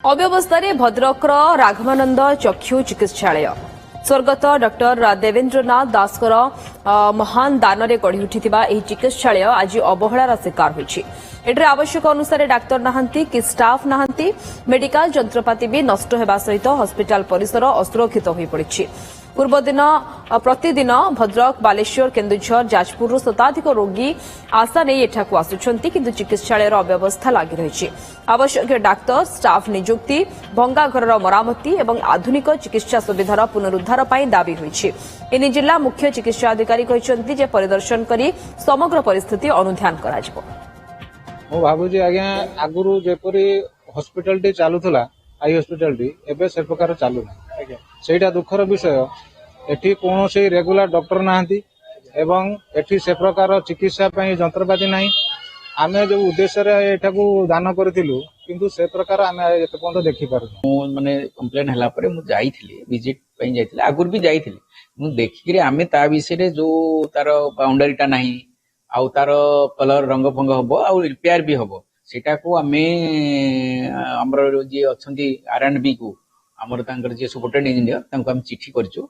अव्यवस्था भद्रकर राघवानंद चक्षु चिकित्सालय स्वर्गत डॉक्टर देवेन्द्रनाथ दासकर महान दान गढ़ी उठिथिबा एही चिकित्सालय आज अवहेलार शिकार होइछि। एठरे आवश्यक अनुसार डाक्तर नाहंती कि स्टाफ नाहंती, मेडिकल जंत्रपाति भी नष्ट हेबा सहित हॉस्पिटल परिसर असुरक्षित होई पड़िछि। प्रतिदिन भद्रक, बालेश्वर, केन्दुझर, जाजपुर शताधिक रोगी आशा नहीं एठाकू आसुछंती, किंतु चिकित्सालय अव्यवस्था लागि रहिछि। आवश्यक डाक्तर, स्टाफ नियुक्ति, भंगा घरर मरामती एवं आधुनिक चिकित्सा सुविधार पुनरुद्धार पई दाबी होइछि। एने जिला मुख्य चिकित्सा अधिकारी कहिसंती जे परिदर्शन करी समग्र परिस्थिति अनुध्यान कराजिबो। मु भाबुजी आज्ञा आगुरु जेपरी हॉस्पिटल टी चालुथला आई हॉस्पिटल टी एबे से प्रकार चालू ना सेटा दुखर विषय। एठी कोनोसी रेगुलर डॉक्टर नाहंती एवं एठी से प्रकार चिकित्सा पई जंत्रपाति नाही। आमे जो उद्देश्य रे एठाकू दान करथिलु किंतु से प्रकार आमे एते पॉइंट देखि पारु माने कंप्लेन हला परे मु जाईथिली विजिट पई जाईथिली आगुर भी जाईथिली मु देखि रे आमे ता विषय रे जो तार बाउंडरीटा नाही आउ तार कलर रंग फंग हबो आउ रिपेयर भी हबो सेटा को आमे हमर जे अछंती आरएंडबी को हमर तांकर जे सुपरटेंडेंट इंजीनियर तांको हम चिट्ठी करछु